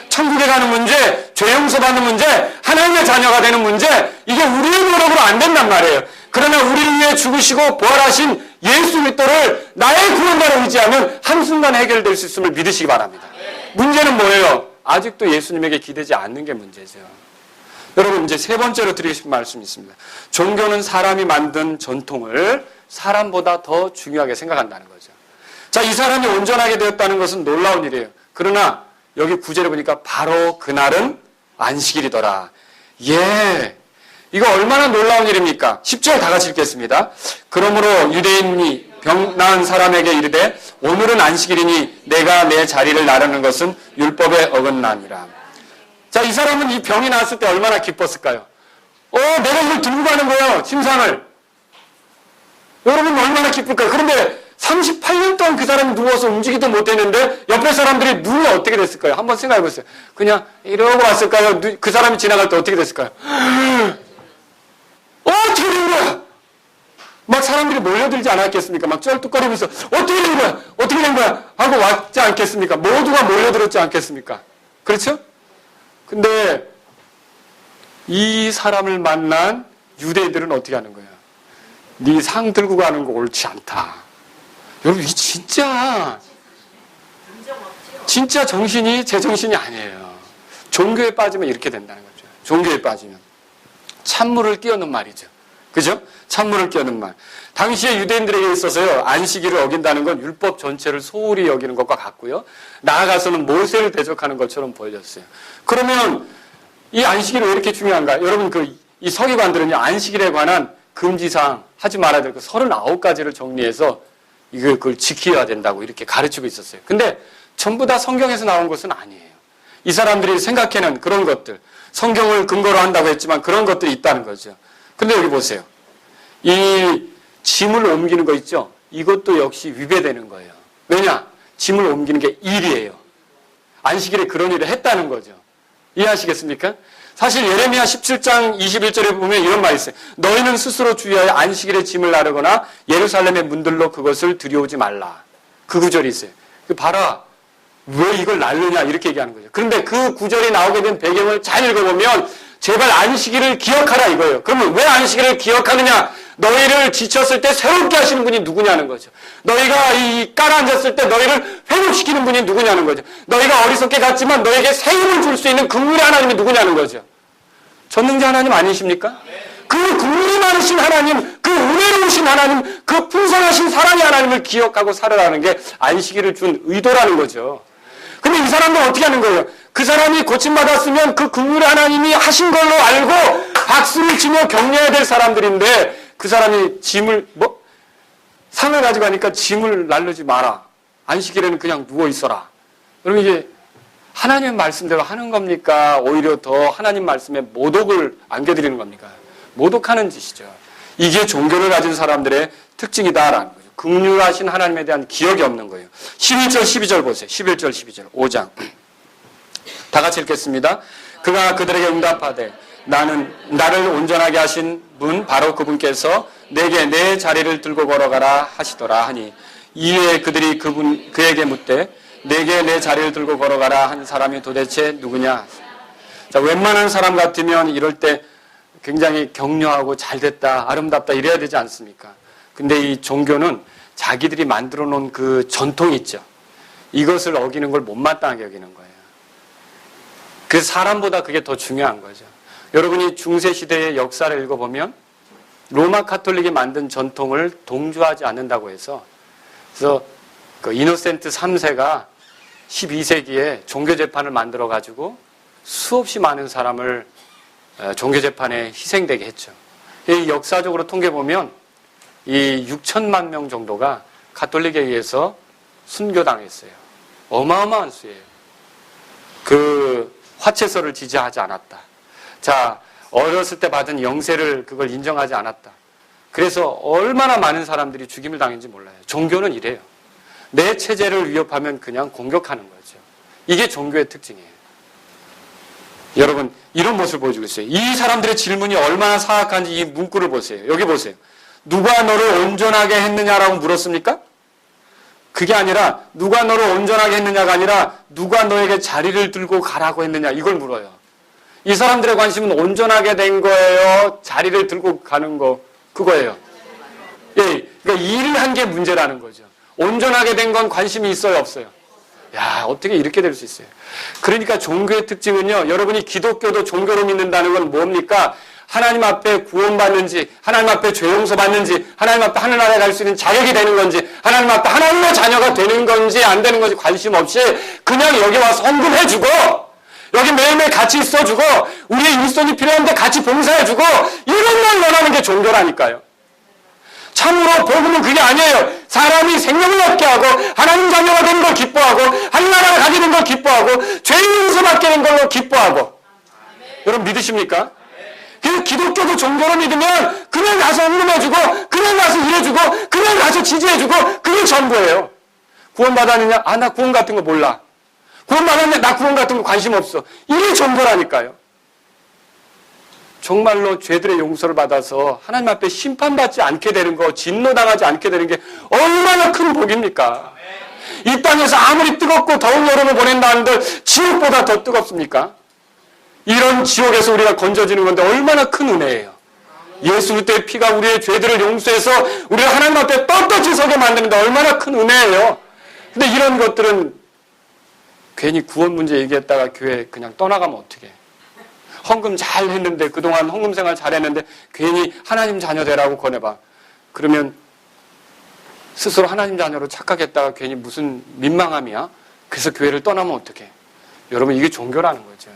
S1: 천국에 가는 문제, 죄 용서받는 문제, 하나님의 자녀가 되는 문제, 이게 우리의 노력으로 안 된단 말이에요. 그러나 우리를 위해 죽으시고 부활하신 예수 그리스도를 나의 구원자로 의지하면 한순간에 해결될 수 있음을 믿으시기 바랍니다. 문제는 뭐예요? 아직도 예수님에게 기대지 않는 게 문제죠. 여러분, 이제 세 번째로 드리고 싶은 말씀이 있습니다. 종교는 사람이 만든 전통을 사람보다 더 중요하게 생각한다는 거죠. 자, 이 사람이 온전하게 되었다는 것은 놀라운 일이에요. 그러나 여기 9절에 보니까 바로 그날은 안식일이더라. 예, 이거 얼마나 놀라운 일입니까? 10절 다 같이 읽겠습니다. 그러므로 유대인이 병 나은 사람에게 이르되 오늘은 안식일이니 내가 내 자리를 나르는 것은 율법에 어긋나니라. 자, 이 사람은 이 병이 나았을 때 얼마나 기뻤을까요? 내가 이걸 들고 가는 거예요, 침상을. 여러분 얼마나 기쁠까요? 그런데 38년 동안 그 사람이 누워서 움직이도 못했는데 옆에 사람들이 눈이 어떻게 됐을까요? 한번 생각해 보세요. 그냥 이러고 왔을까요? 그 사람이 지나갈 때 어떻게 됐을까요? 어떻게 된 거야? 막 사람들이 몰려들지 않았겠습니까? 막 쩔뚝거리면서 어떻게 된 거야? 어떻게 된 거야? 하고 왔지 않겠습니까? 모두가 몰려들었지 않겠습니까? 그렇죠? 근데 이 사람을 만난 유대인들은 어떻게 하는 거야? 네 상 들고 가는 거 옳지 않다. 여러분, 이 진짜 정신이 제 정신이 아니에요. 종교에 빠지면 이렇게 된다는 거죠. 종교에 빠지면. 찬물을 끼얹는 말이죠. 그죠? 찬물을 끼얹는 말. 당시에 유대인들에게 있어서요, 안식일을 어긴다는 건 율법 전체를 소홀히 여기는 것과 같고요. 나아가서는 모세를 대적하는 것처럼 보여졌어요. 그러면 이 안식일이 왜 이렇게 중요한가? 여러분, 이 서기관들은요, 안식일에 관한 금지사항, 하지 말아야 될 거 39가지를 정리해서 그걸 지켜야 된다고 이렇게 가르치고 있었어요. 근데 전부 다 성경에서 나온 것은 아니에요. 이 사람들이 생각해낸 그런 것들, 성경을 근거로 한다고 했지만 그런 것들이 있다는 거죠. 근데 여기 보세요. 이 짐을 옮기는 거 있죠? 이것도 역시 위배되는 거예요. 왜냐? 짐을 옮기는 게 일이에요. 안식일에 그런 일을 했다는 거죠. 이해하시겠습니까? 사실 예레미야 17장 21절에 보면 이런 말이 있어요. 너희는 스스로 주의하여 안식일에 짐을 나르거나 예루살렘의 문들로 그것을 들여오지 말라. 그 구절이 있어요. 봐라. 왜 이걸 날르냐 이렇게 얘기하는 거죠. 그런데 그 구절이 나오게 된 배경을 잘 읽어보면 제발 안식일을 기억하라 이거예요. 그러면 왜 안식일을 기억하느냐? 너희를 지쳤을 때 새롭게 하시는 분이 누구냐는 거죠. 너희가 깔아앉았을 때 너희를 회복시키는 분이 누구냐는 거죠. 너희가 어리석게 갔지만 너에게 새 힘을 줄 수 있는 긍휼의 하나님이 누구냐는 거죠. 전능자 하나님 아니십니까? 그 긍휼이 많으신 하나님, 그 은혜로우신 하나님, 그 풍성하신 사랑의 하나님을 기억하고 살아가는 게 안식일을 준 의도라는 거죠. 근데 이 사람들은 어떻게 하는 거예요? 그 사람이 고침받았으면 그 긍휼의 하나님이 하신 걸로 알고 박수를 치며 격려해야 될 사람들인데 그 사람이 짐을 상을 가져가니까 짐을 나르지 마라. 안식일에는 그냥 누워 있어라. 그러면 이게 하나님의 말씀대로 하는 겁니까? 오히려 더 하나님 말씀에 모독을 안겨드리는 겁니까? 모독하는 짓이죠. 이게 종교를 가진 사람들의 특징이다라는 거죠. 긍휼하신 하나님에 대한 기억이 없는 거예요. 11절 12절 보세요. 11절 12절 5장 다 같이 읽겠습니다. 그가 그들에게 응답하되 나를 온전하게 하신 분 바로 그분께서 내게 내 자리를 들고 걸어가라 하시더라 하니 이에 그들이 그에게 묻되 내게 내 자리를 들고 걸어가라 한 사람이 도대체 누구냐? 자, 웬만한 사람 같으면 이럴 때 굉장히 격려하고 잘됐다, 아름답다 이래야 되지 않습니까? 근데 이 종교는 자기들이 만들어 놓은 그 전통이 있죠. 이것을 어기는 걸 못마땅하게 여기는 거예요. 그래서 사람보다 그게 더 중요한 거죠. 여러분이 중세시대의 역사를 읽어보면 로마 카톨릭이 만든 전통을 동조하지 않는다고 해서 그래서 그 이노센트 3세가 12세기에 종교재판을 만들어가지고 수없이 많은 사람을 종교재판에 희생되게 했죠. 이 역사적으로 통계보면 이 6천만 명 정도가 가톨릭에 의해서 순교당했어요. 어마어마한 수예요. 그 화채서를 지지하지 않았다. 자, 어렸을 때 받은 영세를 그걸 인정하지 않았다. 그래서 얼마나 많은 사람들이 죽임을 당했는지 몰라요. 종교는 이래요. 내 체제를 위협하면 그냥 공격하는 거죠. 이게 종교의 특징이에요. 여러분, 이런 모습을 보여주고 있어요. 이 사람들의 질문이 얼마나 사악한지 이 문구를 보세요. 여기 보세요. 누가 너를 온전하게 했느냐라고 물었습니까? 그게 아니라 누가 너를 온전하게 했느냐가 아니라 누가 너에게 자리를 들고 가라고 했느냐 이걸 물어요. 이 사람들의 관심은 온전하게 된 거예요? 자리를 들고 가는 거 그거예요. 예, 그러니까 일을 한 게 문제라는 거죠. 온전하게 된 건 관심이 있어요, 없어요? 야, 어떻게 이렇게 될 수 있어요? 그러니까 종교의 특징은요, 여러분이 기독교도 종교로 믿는다는 건 뭡니까? 하나님 앞에 구원받는지, 하나님 앞에 죄 용서받는지, 하나님 앞에 하늘나라에 갈 수 있는 자격이 되는 건지, 하나님 앞에 하나님의 자녀가 되는 건지 안 되는 건지 관심 없이 그냥 여기 와서 헌금해주고, 여기 매일매일 같이 있어주고, 우리의 일손이 필요한데 같이 봉사해주고, 이런 걸 원하는 게 종교라니까요. 참으로 복음은 그게 아니에요. 사람이 생명을 얻게 하고 하나님 자녀가 되는 걸 기뻐하고 하늘나라를 가게 된 걸 기뻐하고 죄 용서받게 된 걸로 기뻐하고. 여러분 믿으십니까? 그래서 기독교도 종교로 믿으면 그냥 가서 헌금해주고 그냥 가서 일해주고 그냥 가서 지지해주고 그게 전부예요. 구원받았느냐? 아, 나 구원 같은 거 몰라. 구원받았냐? 나 구원 같은 거 관심 없어. 이게 종교라니까요. 정말로 죄들의 용서를 받아서 하나님 앞에 심판받지 않게 되는 거, 진노당하지 않게 되는 게 얼마나 큰 복입니까? 이 땅에서 아무리 뜨겁고 더운 여름을 보낸다 한들 지옥보다 더 뜨겁습니까? 이런 지옥에서 우리가 건져지는 건데 얼마나 큰 은혜예요. 예수 그리스도의 피가 우리의 죄들을 용서해서 우리를 하나님 앞에 떳떳이 서게 만드는데 얼마나 큰 은혜예요. 근데 이런 것들은 괜히 구원 문제 얘기했다가 교회 그냥 떠나가면 어떡해. 헌금 잘 했는데 그동안 헌금 생활 잘 했는데 괜히 하나님 자녀 되라고 권해봐. 그러면 스스로 하나님 자녀로 착각했다가 괜히 무슨 민망함이야? 그래서 교회를 떠나면 어떡해. 여러분 이게 종교라는 거죠.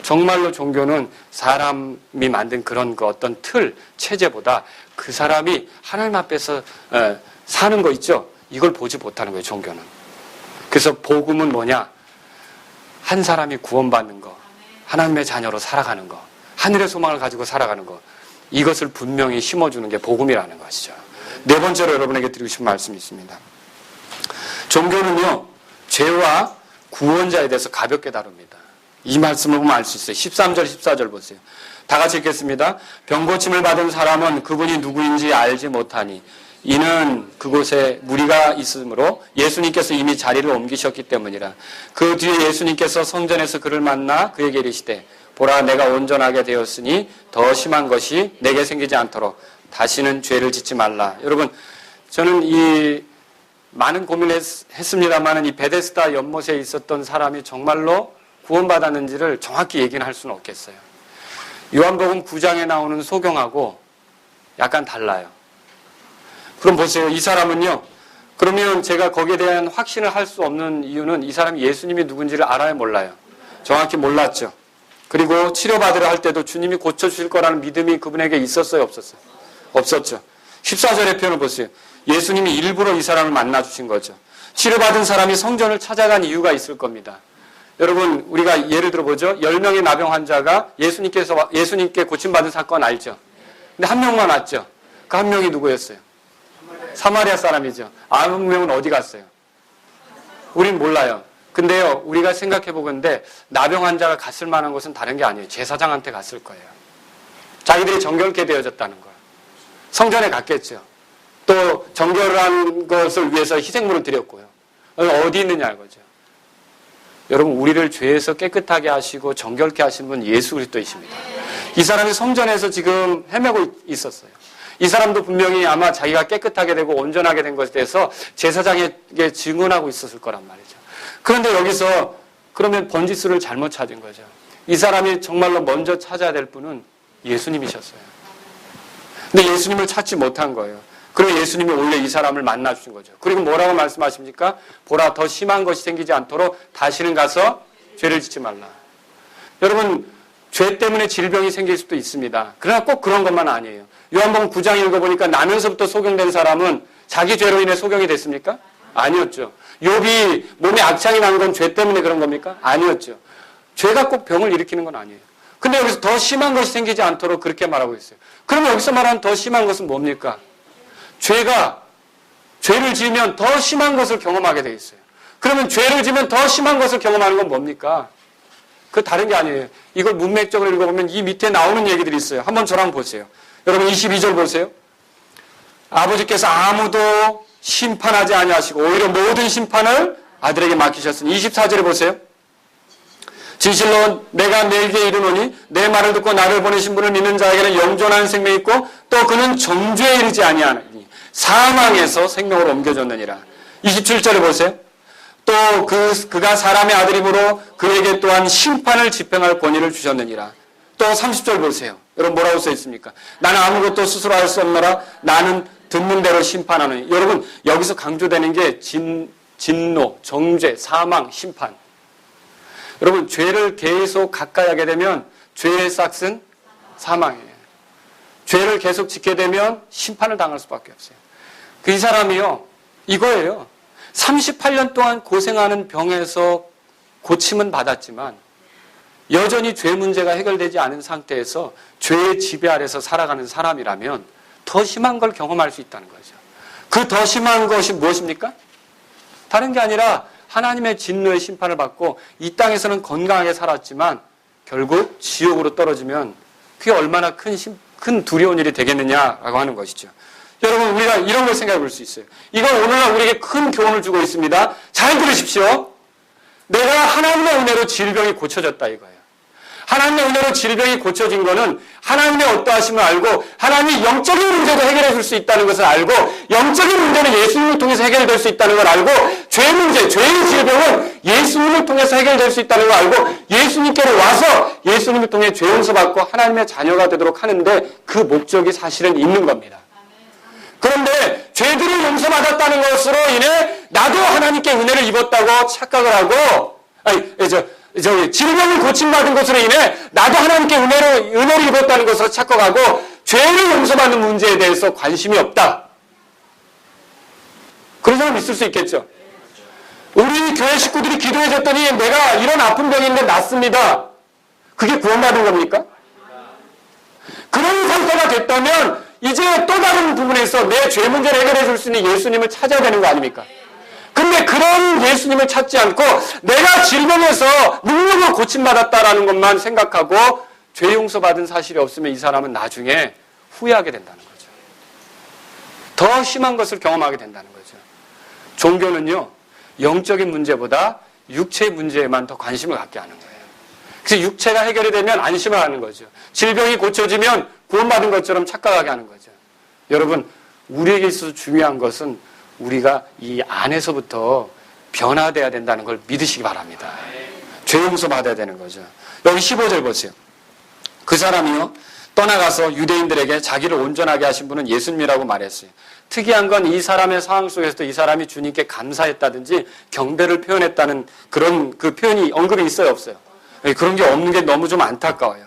S1: 정말로 종교는 사람이 만든 그런 그 어떤 틀, 체제보다 그 사람이 하나님 앞에서 사는 거 있죠? 이걸 보지 못하는 거예요, 종교는. 그래서 복음은 뭐냐? 한 사람이 구원받는 거, 하나님의 자녀로 살아가는 거, 하늘의 소망을 가지고 살아가는 거, 이것을 분명히 심어주는 게 복음이라는 것이죠. 네 번째로 여러분에게 드리고 싶은 말씀이 있습니다. 종교는요, 죄와 구원자에 대해서 가볍게 다룹니다. 이 말씀을 보면 알 수 있어요. 13절, 14절 보세요. 다 같이 읽겠습니다. 병고침을 받은 사람은 그분이 누구인지 알지 못하니 이는 그곳에 무리가 있으므로 예수님께서 이미 자리를 옮기셨기 때문이라. 그 뒤에 예수님께서 성전에서 그를 만나 그에게 이르시되 보라 내가 온전하게 되었으니 더 심한 것이 내게 생기지 않도록 다시는 죄를 짓지 말라. 여러분 저는 이 많은 고민을 했습니다만 이 베데스다 연못에 있었던 사람이 정말로 구원받았는지를 정확히 얘기는 할 수는 없겠어요. 요한복음 9장에 나오는 소경하고 약간 달라요. 그럼 보세요. 이 사람은요. 그러면 제가 거기에 대한 확신을 할 수 없는 이유는 이 사람이 예수님이 누군지를 알아요, 몰라요? 정확히 몰랐죠. 그리고 치료받으러 할 때도 주님이 고쳐주실 거라는 믿음이 그분에게 있었어요, 없었어요? 없었죠. 14절의 표현을 보세요. 예수님이 일부러 이 사람을 만나주신 거죠. 치료받은 사람이 성전을 찾아간 이유가 있을 겁니다. 여러분, 우리가 예를 들어보죠. 10명의 나병 환자가 예수님께 고침받은 사건 알죠? 근데 한 명만 왔죠. 그 한 명이 누구였어요? 사마리아 사람이죠. 9명은 어디 갔어요? 우린 몰라요. 근데요, 우리가 생각해 보건데 나병 환자가 갔을 만한 곳은 다른 게 아니에요. 제사장한테 갔을 거예요. 자기들이 정결케 되어졌다는 거예요. 성전에 갔겠죠. 또 정결한 것을 위해서 희생물을 드렸고요. 어디 있느냐 이거죠. 여러분, 우리를 죄에서 깨끗하게 하시고 정결케 하시는 분 예수 그리스도이십니다. 이 사람이 성전에서 지금 헤매고 있었어요. 이 사람도 분명히 아마 자기가 깨끗하게 되고 온전하게 된 것에 대해서 제사장에게 증언하고 있었을 거란 말이죠. 그런데 여기서 그러면 번지수를 잘못 찾은 거죠. 이 사람이 정말로 먼저 찾아야 될 분은 예수님이셨어요. 근데 예수님을 찾지 못한 거예요. 그리고 예수님이 원래 이 사람을 만나주신 거죠. 그리고 뭐라고 말씀하십니까? 보라, 더 심한 것이 생기지 않도록 다시는 가서 죄를 짓지 말라. 여러분, 죄 때문에 질병이 생길 수도 있습니다. 그러나 꼭 그런 것만 아니에요. 요한복음 9장 읽어보니까 나면서부터 소경된 사람은 자기 죄로 인해 소경이 됐습니까? 아니었죠. 욥이 몸에 악창이 난 건 죄 때문에 그런 겁니까? 아니었죠. 죄가 꼭 병을 일으키는 건 아니에요. 근데 여기서 더 심한 것이 생기지 않도록 그렇게 말하고 있어요. 그러면 여기서 말하는 더 심한 것은 뭡니까? 죄를 지으면 더 심한 것을 경험하게 되어 있어요. 그러면 죄를 지으면 더 심한 것을 경험하는 건 뭡니까? 그 다른 게 아니에요. 이걸 문맥적으로 읽어보면 이 밑에 나오는 얘기들이 있어요. 한번 저랑 보세요. 여러분 22절 보세요. 아버지께서 아무도 심판하지 아니하시고 오히려 모든 심판을 아들에게 맡기셨으니 24절에 보세요. 진실로 내가 내게 이르노니 내 말을 듣고 나를 보내신 분을 믿는 자에게는 영존하는 생명이 있고 또 그는 정죄에 이르지 아니하니 사망에서 생명으로 옮겨졌느니라. 27절에 보세요. 또 그가 사람의 아들이므로 그에게 또한 심판을 집행할 권위를 주셨느니라. 또 30절 보세요. 여러분 뭐라고 써 있습니까? 나는 아무것도 스스로 할 수 없노라. 나는 듣는 대로 심판하노니. 여러분 여기서 강조되는 게 진노, 정죄, 사망, 심판. 여러분 죄를 계속 가까이 하게 되면 죄의 싹은 사망이에요. 죄를 계속 짓게 되면 심판을 당할 수밖에 없어요. 이 사람이요, 이거예요. 38년 동안 고생하는 병에서 고침은 받았지만 여전히 죄 문제가 해결되지 않은 상태에서 죄의 지배 아래서 살아가는 사람이라면 더 심한 걸 경험할 수 있다는 거죠. 그 더 심한 것이 무엇입니까? 다른 게 아니라 하나님의 진노의 심판을 받고 이 땅에서는 건강하게 살았지만 결국 지옥으로 떨어지면 그게 얼마나 큰 두려운 일이 되겠느냐라고 하는 것이죠. 여러분 우리가 이런 걸 생각해 볼 수 있어요. 이건 오늘날 우리에게 큰 교훈을 주고 있습니다. 잘 들으십시오. 내가 하나님의 은혜로 질병이 고쳐졌다 이거예요. 하나님의 은혜로 질병이 고쳐진 거는 하나님의 어떠하심을 알고 하나님이 영적인 문제도 해결해 줄 수 있다는 것을 알고 영적인 문제는 예수님을 통해서 해결될 수 있다는 걸 알고 죄 문제, 죄의 질병은 예수님을 통해서 해결될 수 있다는 걸 알고 예수님께로 와서 예수님을 통해 죄 용서받고 하나님의 자녀가 되도록 하는데 그 목적이 사실은 있는 겁니다. 그런데 죄들을 용서받았다는 것으로 인해 나도 하나님께 은혜를 입었다고 착각을 하고 질병을 고침받은 것으로 인해 나도 하나님께 은혜를 입었다는 것으로 착각하고 죄를 용서받는 문제에 대해서 관심이 없다. 그런 사람 있을 수 있겠죠. 우리 교회 식구들이 기도해줬더니 내가 이런 아픈 병인데 낫습니다. 그게 구원받은 겁니까? 그런 상태가 됐다면 이제 또 다른 부분에서 내 죄 문제를 해결해 줄 수 있는 예수님을 찾아야 되는 거 아닙니까? 근데 그런 예수님을 찾지 않고 내가 질병에서 능력으로 고침받았다라는 것만 생각하고 죄 용서받은 사실이 없으면 이 사람은 나중에 후회하게 된다는 거죠. 더 심한 것을 경험하게 된다는 거죠. 종교는요, 영적인 문제보다 육체의 문제에만 더 관심을 갖게 하는 거예요. 그래서 육체가 해결이 되면 안심을 하는 거죠. 질병이 고쳐지면 구원받은 것처럼 착각하게 하는 거죠. 여러분, 우리에게 있어서 중요한 것은 우리가 이 안에서부터 변화돼야 된다는 걸 믿으시기 바랍니다. 죄 용서 받아야 되는 거죠. 여기 15절 보세요. 그 사람이요 떠나가서 유대인들에게 자기를 온전하게 하신 분은 예수님이라고 말했어요. 특이한 건 이 사람의 상황 속에서도 이 사람이 주님께 감사했다든지 경배를 표현했다는 그런 그 표현이 언급이 있어요, 없어요? 그런 게 없는 게 너무 좀 안타까워요.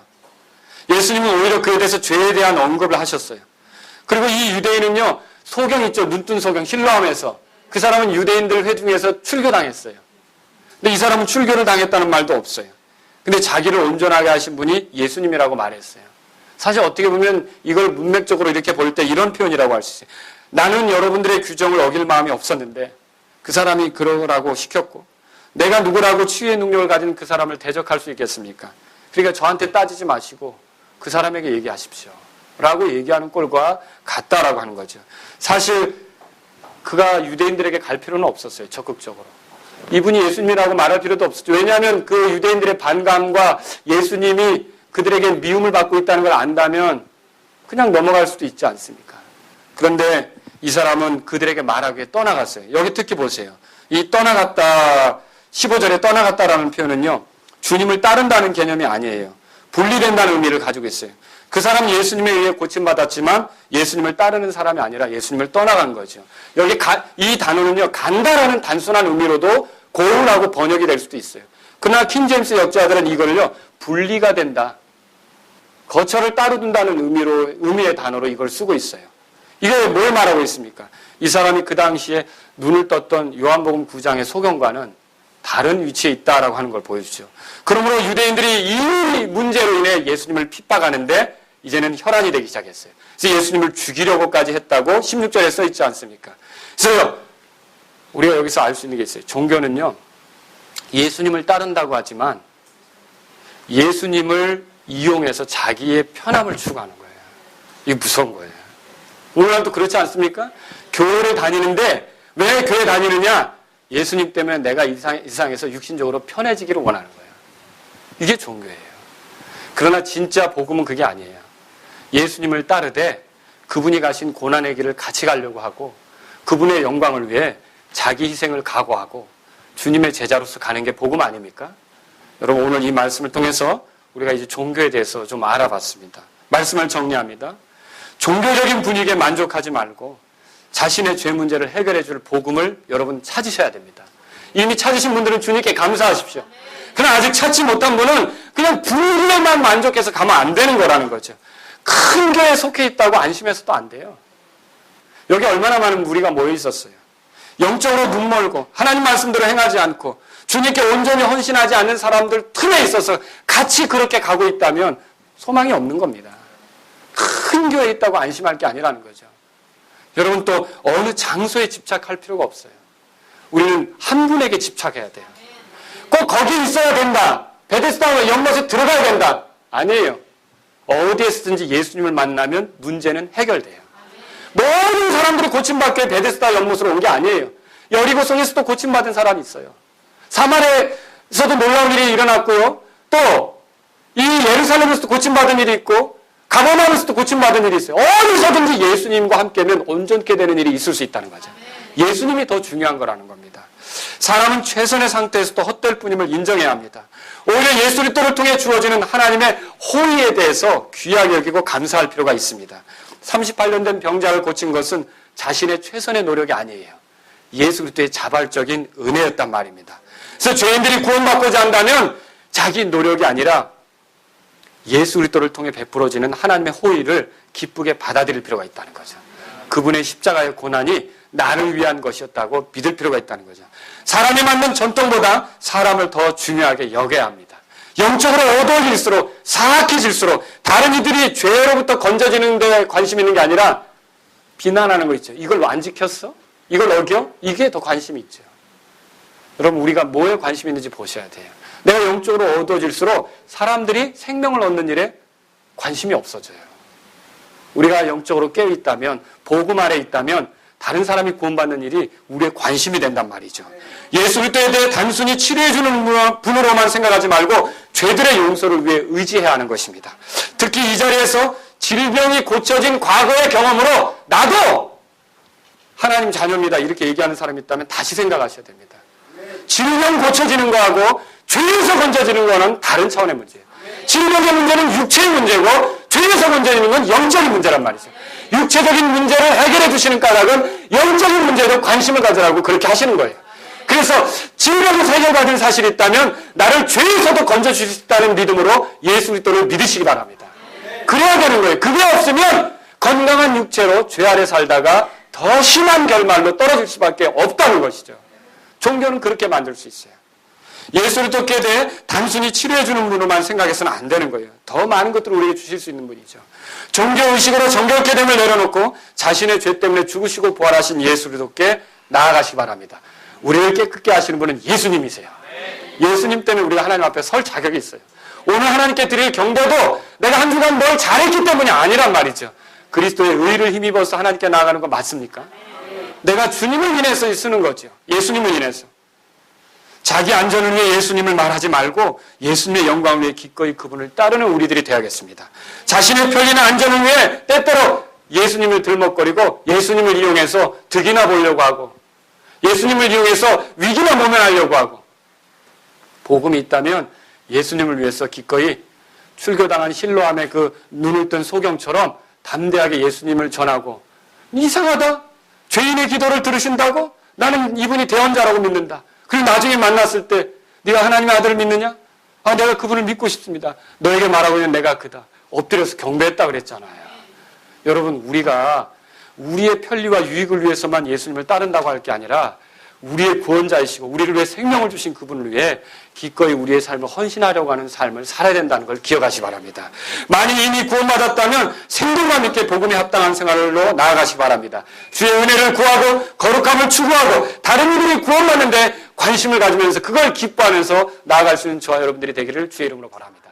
S1: 예수님은 오히려 그에 대해서 죄에 대한 언급을 하셨어요. 그리고 이 유대인은요, 소경 있죠. 눈뜬 소경, 실로암에서. 그 사람은 유대인들 회중에서 출교당했어요. 근데 이 사람은 출교를 당했다는 말도 없어요. 근데 자기를 온전하게 하신 분이 예수님이라고 말했어요. 사실 어떻게 보면 이걸 문맥적으로 이렇게 볼 때 이런 표현이라고 할 수 있어요. 나는 여러분들의 규정을 어길 마음이 없었는데 그 사람이 그러라고 시켰고 내가 누구라고 치유의 능력을 가진 그 사람을 대적할 수 있겠습니까? 그러니까 저한테 따지지 마시고 그 사람에게 얘기하십시오. 라고 얘기하는 꼴과 같다라고 하는 거죠. 사실 그가 유대인들에게 갈 필요는 없었어요. 적극적으로. 이분이 예수님이라고 말할 필요도 없었죠. 왜냐하면 그 유대인들의 반감과 예수님이 그들에게 미움을 받고 있다는 걸 안다면 그냥 넘어갈 수도 있지 않습니까? 그런데 이 사람은 그들에게 말하기 위해 떠나갔어요. 여기 특히 보세요. 이 떠나갔다, 15절에 떠나갔다라는 표현은요, 주님을 따른다는 개념이 아니에요. 분리된다는 의미를 가지고 있어요. 그 사람은 예수님에 의해 고침받았지만 예수님을 따르는 사람이 아니라 예수님을 떠나간 거죠. 여기 이 단어는요, 간다라는 단순한 의미로도 고운하고 번역이 될 수도 있어요. 그러나 킹제임스 역자들은 이걸요, 분리가 된다. 거처를 따르둔다는 의미의 단어로 이걸 쓰고 있어요. 이게 뭘 말하고 있습니까? 이 사람이 그 당시에 눈을 떴던 요한복음 9장의 소경과는 다른 위치에 있다라고 하는 걸 보여주죠. 그러므로 유대인들이 이 문제로 인해 예수님을 핍박하는데 이제는 혈안이 되기 시작했어요. 그래서 예수님을 죽이려고까지 했다고 16절에 써 있지 않습니까? 그래서 우리가 여기서 알 수 있는 게 있어요. 종교는요, 예수님을 따른다고 하지만 예수님을 이용해서 자기의 편함을 추구하는 거예요. 이게 무서운 거예요. 오늘날도 그렇지 않습니까? 교회를 다니는데 왜 교회 다니느냐? 예수님 때문에 내가 이 세상에서 육신적으로 편해지기를 원하는 거예요. 이게 종교예요. 그러나 진짜 복음은 그게 아니에요. 예수님을 따르되 그분이 가신 고난의 길을 같이 가려고 하고 그분의 영광을 위해 자기 희생을 각오하고 주님의 제자로서 가는 게 복음 아닙니까? 여러분, 오늘 이 말씀을 통해서 우리가 이제 종교에 대해서 좀 알아봤습니다. 말씀을 정리합니다. 종교적인 분위기에 만족하지 말고 자신의 죄 문제를 해결해 줄 복음을 여러분 찾으셔야 됩니다. 이미 찾으신 분들은 주님께 감사하십시오. 그러나 아직 찾지 못한 분은 그냥 분리에만 만족해서 가면 안 되는 거라는 거죠. 큰 교회에 속해 있다고 안심해서도 안 돼요. 여기 얼마나 많은 무리가 모여 있었어요. 영적으로 눈 멀고 하나님 말씀대로 행하지 않고 주님께 온전히 헌신하지 않는 사람들 틈에 있어서 같이 그렇게 가고 있다면 소망이 없는 겁니다. 큰 교회에 있다고 안심할 게 아니라는 거죠. 여러분, 또 어느 장소에 집착할 필요가 없어요. 우리는 한 분에게 집착해야 돼요. 꼭 거기 있어야 된다. 베데스다 연못에 들어가야 된다. 아니에요. 어디에서든지 예수님을 만나면 문제는 해결돼요. 모든 사람들이 고침받게 베데스다 연못으로 온 게 아니에요. 여리고성에서도 고침받은 사람이 있어요. 사마리아에서도 놀라운 일이 일어났고요. 또 이 예루살렘에서도 고침받은 일이 있고 가버나움에서도 고침받은 일이 있어요. 어디서든지 예수님과 함께는 온전케 되는 일이 있을 수 있다는 거죠. 예수님이 더 중요한 거라는 겁니다. 사람은 최선의 상태에서도 헛될 뿐임을 인정해야 합니다. 오히려 예수 그리스도를 통해 주어지는 하나님의 호의에 대해서 귀하게 여기고 감사할 필요가 있습니다. 38년 된 병자를 고친 것은 자신의 최선의 노력이 아니에요. 예수 그리스도의 자발적인 은혜였단 말입니다. 그래서 죄인들이 구원받고자 한다면 자기 노력이 아니라 예수 그리스도를 통해 베풀어지는 하나님의 호의를 기쁘게 받아들일 필요가 있다는 거죠. 그분의 십자가의 고난이 나를 위한 것이었다고 믿을 필요가 있다는 거죠. 사람이 만든 전통보다 사람을 더 중요하게 여겨야 합니다. 영적으로 어두워질수록 사악해질수록 다른 이들이 죄로부터 건져지는 데 관심 있는 게 아니라 비난하는 거 있죠. 이걸 안 지켰어? 이걸 어겨? 이게 더 관심이 있죠. 여러분, 우리가 뭐에 관심이 있는지 보셔야 돼요. 내가 영적으로 어두워질수록 사람들이 생명을 얻는 일에 관심이 없어져요. 우리가 영적으로 깨어있다면, 복음 아래 있다면 다른 사람이 구원받는 일이 우리의 관심이 된단 말이죠. 예수 그리스도에 대해 단순히 치료해주는 분으로만 생각하지 말고 죄들의 용서를 위해 의지해야 하는 것입니다. 특히 이 자리에서 질병이 고쳐진 과거의 경험으로 나도 하나님 자녀입니다 이렇게 얘기하는 사람이 있다면 다시 생각하셔야 됩니다. 질병 고쳐지는 거하고 죄에서 건져지는 거는 다른 차원의 문제예요. 질병의 문제는 육체의 문제고 죄에서 건져지는 건 영적인 문제란 말이죠. 육체적인 문제를 해결해 주시는 까닭은 영적인 문제에도 관심을 가져라고 그렇게 하시는 거예요. 그래서 질병에서 해결받은 사실이 있다면 나를 죄에서도 건져주실 수 있다는 믿음으로 예수 그리스도를 믿으시기 바랍니다. 그래야 되는 거예요. 그게 없으면 건강한 육체로 죄 아래 살다가 더 심한 결말로 떨어질 수밖에 없다는 것이죠. 종교는 그렇게 만들 수 있어요. 예수를 돕게 돼 단순히 치료해주는 분으로만 생각해서는 안 되는 거예요. 더 많은 것들을 우리에게 주실 수 있는 분이죠. 종교의식으로 정결케 됨을 내려놓고 자신의 죄 때문에 죽으시고 부활하신 예수를 돕게 나아가시기 바랍니다. 우리를 깨끗게 하시는 분은 예수님이세요. 예수님 때문에 우리가 하나님 앞에 설 자격이 있어요. 오늘 하나님께 드릴 경배도 내가 한 주간 뭘 잘했기 때문이 아니란 말이죠. 그리스도의 의를 힘입어서 하나님께 나아가는 거 맞습니까? 내가 주님을 인해서 쓰는 거죠. 예수님을 인해서. 자기 안전을 위해 예수님을 말하지 말고 예수님의 영광을 위해 기꺼이 그분을 따르는 우리들이 되어야겠습니다. 자신의 편리나 안전을 위해 때때로 예수님을 들먹거리고 예수님을 이용해서 득이나 보려고 하고 예수님을 이용해서 위기나 모면하려고 하고 복음이 있다면 예수님을 위해서 기꺼이 출교당한 실로암의 그 눈을 뜬 소경처럼 담대하게 예수님을 전하고 이상하다. 죄인의 기도를 들으신다고? 나는 이분이 대언자라고 믿는다. 그리고 나중에 만났을 때 네가 하나님의 아들을 믿느냐? 아, 내가 그분을 믿고 싶습니다. 너에게 말하고 있는 내가 그다. 엎드려서 경배했다 그랬잖아요. 여러분, 우리가 우리의 편리와 유익을 위해서만 예수님을 따른다고 할 게 아니라 우리의 구원자이시고 우리를 위해 생명을 주신 그분을 위해 기꺼이 우리의 삶을 헌신하려고 하는 삶을 살아야 된다는 걸 기억하시기 바랍니다. 만일 이미 구원받았다면 생동감 있게 복음에 합당한 생활로 나아가시기 바랍니다. 주의 은혜를 구하고 거룩함을 추구하고 다른 이들이 구원받는데 관심을 가지면서 그걸 기뻐하면서 나아갈 수 있는 저와 여러분들이 되기를 주의 이름으로 바랍니다.